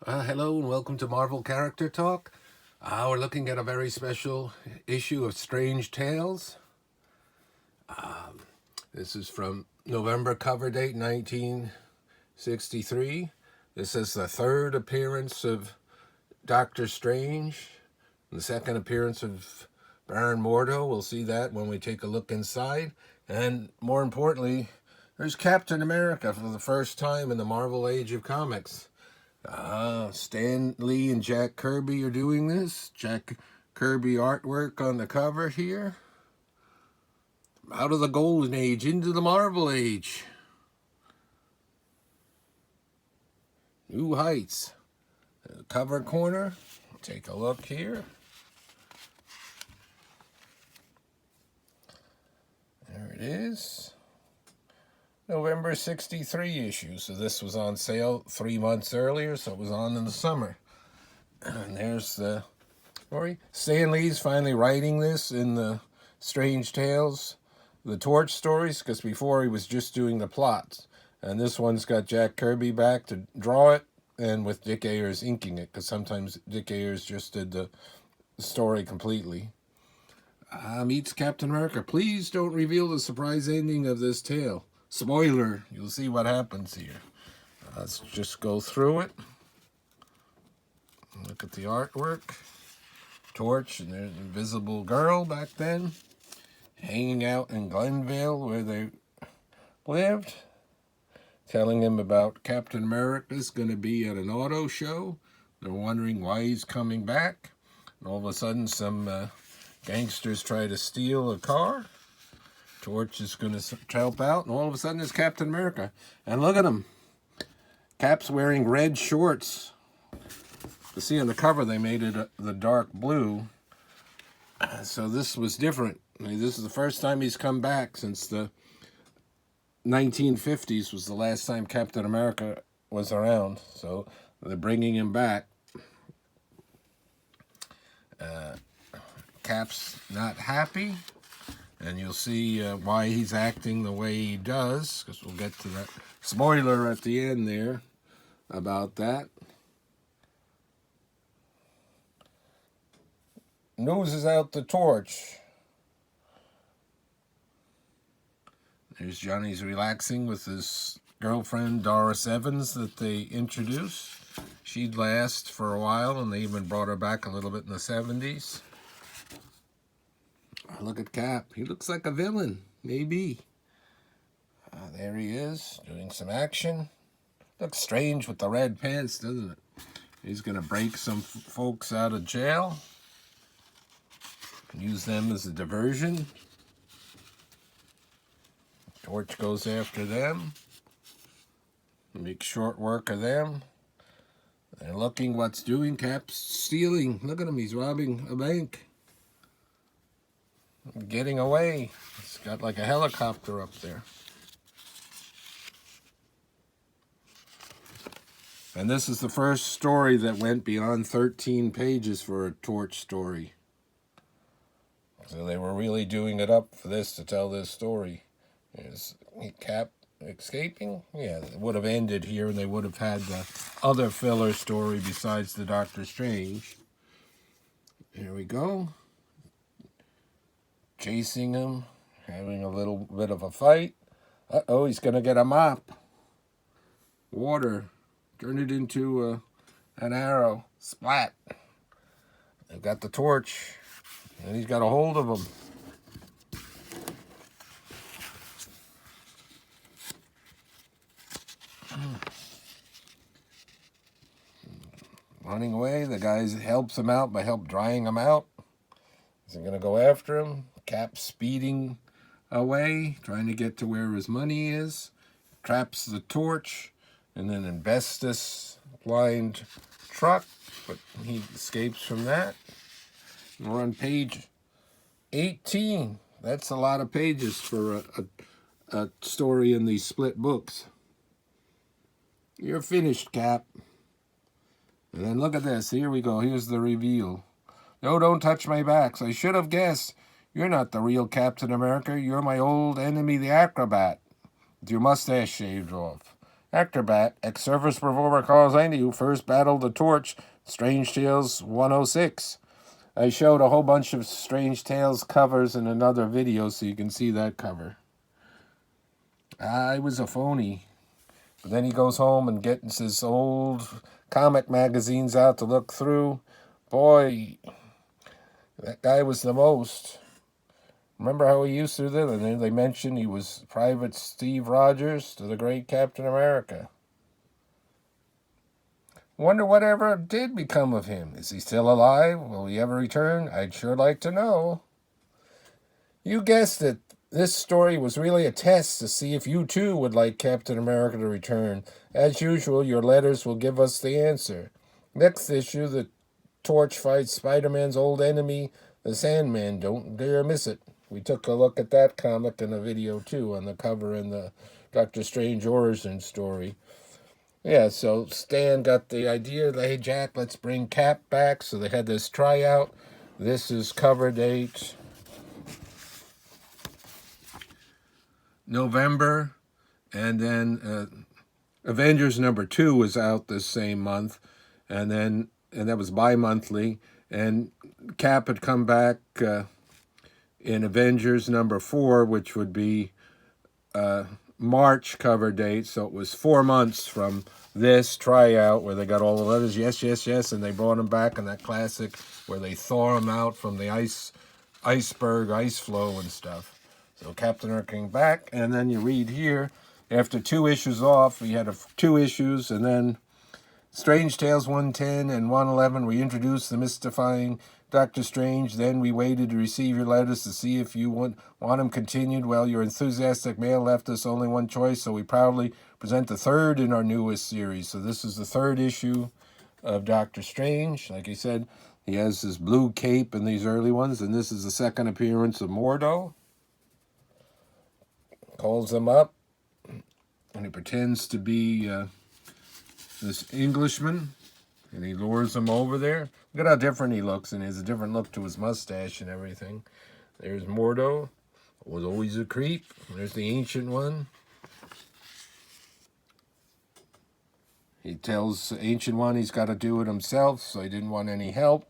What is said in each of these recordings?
Hello and welcome to Marvel Character Talk. We're looking at a very special issue of Strange Tales. This is from November cover date 1963. This is the third appearance of Doctor Strange, the second appearance of Baron Mordo. We'll see that when we take a look inside. And more importantly, there's Captain America for the first time in the Marvel Age of Comics. Stan Lee and Jack Kirby are doing this. Jack Kirby artwork on the cover here. Out of the Golden Age into the Marvel Age. New heights. Cover corner. Take a look here. There it is. November 63 issue. So this was on sale 3 months earlier, so it was on in the summer. And there's the story. Stan Lee's finally writing this in the Strange Tales, the Torch stories, because before he was just doing the plots. And this one's got Jack Kirby back to draw it, and with Dick Ayers inking it, because sometimes Dick Ayers just did the story completely. Meets Captain America. Please don't reveal the surprise ending of this tale. Spoiler, you'll see what happens here. Let's just go through it. Look at the artwork. Torch and there's an invisible girl back then, hanging out in Glenville where they lived, telling him about Captain America's going to be at an auto show. They're wondering why he's coming back. And all of a sudden, some gangsters try to steal a car. Torch is going to help out, and all of a sudden there's Captain America. And look at him. Cap's wearing red shorts. You see on the cover they made it the dark blue. So this was different. I mean, this is the first time he's come back since the 1950s was the last time Captain America was around. So they're bringing him back. Cap's not happy. And you'll see why he's acting the way he does, because we'll get to that spoiler at the end there about that. Noses out the torch. There's Johnny's relaxing with his girlfriend, Doris Evans, that they introduced. She'd last for a while, and they even brought her back a little bit in the 70s. Look at Cap. He looks like a villain. Maybe. There he is, doing some action. Looks strange with the red pants, doesn't it? He's going to break some folks out of jail. Use them as a diversion. Torch goes after them. Make short work of them. They're looking what's doing. Cap's stealing. Look at him. He's robbing a bank. Getting away. It's got like a helicopter up there. And this is the first story that went beyond 13 pages for a Torch story. So they were really doing it up for this to tell this story. Is Cap escaping? Yeah, it would have ended here and they would have had the other filler story besides the Doctor Strange. Here we go. Chasing him, having a little bit of a fight. Uh-oh, he's going to get a mop. Water. Turn it into an arrow. Splat. They've got the torch, and he's got a hold of him. Running away, the guy helps him out by drying him out. Is he going to go after him? Cap speeding away, trying to get to where his money is. Traps the torch, and then asbestos blind truck, but he escapes from that. And we're on page 18. That's a lot of pages for a story in these split books. You're finished, Cap. And then look at this. Here we go. Here's the reveal. No, don't touch my backs. I should have guessed. You're not the real Captain America. You're my old enemy, the Acrobat, with your mustache shaved off. Actor Bat, ex-service performer Carl Zandy, who first battled the Torch, Strange Tales 106. I showed a whole bunch of Strange Tales covers in another video, so you can see that cover. I was a phony. But then he goes home and gets his old comic magazines out to look through. Boy, that guy was the most. Remember how he used to do it? They mentioned he was Private Steve Rogers to the great Captain America. Wonder whatever did become of him. Is he still alive? Will he ever return? I'd sure like to know. You guessed it. This story was really a test to see if you too would like Captain America to return. As usual, your letters will give us the answer. Next issue, the Torch fights Spider-Man's old enemy, the Sandman. Don't dare miss it. We took a look at that comic in a video too, on the cover in the Doctor Strange origin story. Yeah, so Stan got the idea, hey Jack, let's bring Cap back. So they had this tryout. This is cover date November, and then Avengers #2 was out this same month, and that was bi-monthly, and Cap had come back in Avengers #4, which would be March cover date, so it was 4 months from this tryout where they got all the letters, yes, yes, yes, and they brought him back in that classic where they thaw him out from the iceberg, ice flow and stuff. So Captain America came back, and then you read here, after 2 issues off, we had 2 issues, and then Strange Tales 110 and 111, we introduced the mystifying Doctor Strange. Then we waited to receive your letters to see if you want them continued. Well, your enthusiastic mail left us only one choice, so we proudly present the 3rd in our newest series. So this is the 3rd issue of Doctor Strange. Like I said, he has his blue cape in these early ones, and this is the 2nd appearance of Mordo. Calls him up, and he pretends to be this Englishman, and he lures him over there. Look at how different he looks, and he has a different look to his mustache and everything. There's Mordo, was always a creep. There's the Ancient One. He tells the Ancient One he's got to do it himself, so he didn't want any help.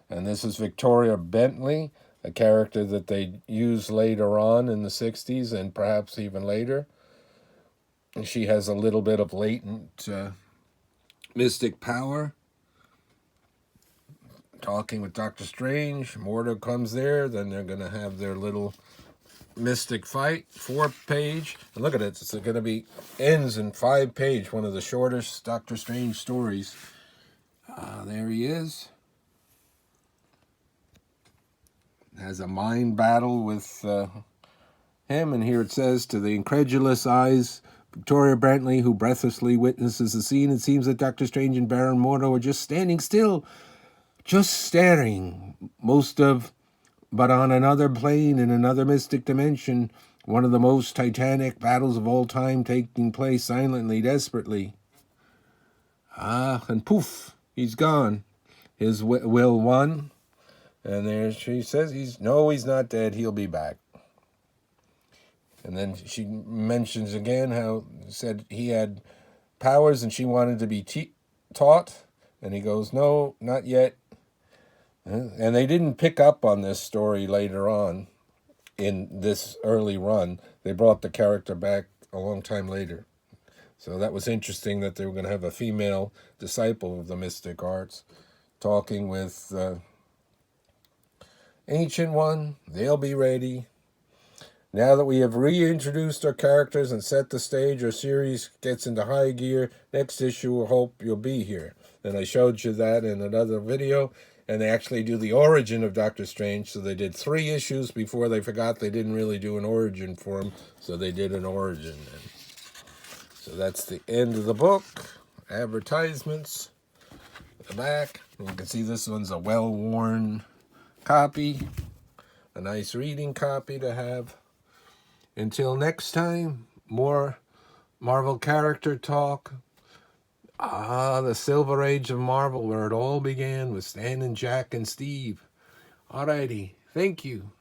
And this is Victoria Bentley, a character that they use later on in the 60s and perhaps even later. And she has a little bit of latent mystic power. Talking with Doctor Strange, Mordo comes there, then they're going to have their little mystic fight, 4-page. And look at it, it's going to be, ends in 5-page, one of the shortest Doctor Strange stories. There he is. Has a mind battle with him, and here it says, to the incredulous eyes, Victoria Bentley, who breathlessly witnesses the scene, it seems that Doctor Strange and Baron Mordo are just standing still, just staring, but on another plane, in another mystic dimension, one of the most titanic battles of all time taking place silently, desperately. And poof, he's gone. His will won. And there she says, he's not dead, he'll be back. And then she mentions again how said he had powers and she wanted to be taught. And he goes, no, not yet. And they didn't pick up on this story later on in this early run. They brought the character back a long time later. So that was interesting that they were going to have a female disciple of the mystic arts talking with Ancient One. They'll be ready. Now that we have reintroduced our characters and set the stage, our series gets into high gear. Next issue, I hope you'll be here. And I showed you that in another video. And they actually do the origin of Doctor Strange. So they did 3 issues before they forgot they didn't really do an origin for him. So they did an origin. And so that's the end of the book. Advertisements. The back. You can see this one's a well-worn copy. A nice reading copy to have. Until next time, more Marvel character talk. The Silver Age of Marvel, where it all began with Stan and Jack and Steve. Alrighty, thank you.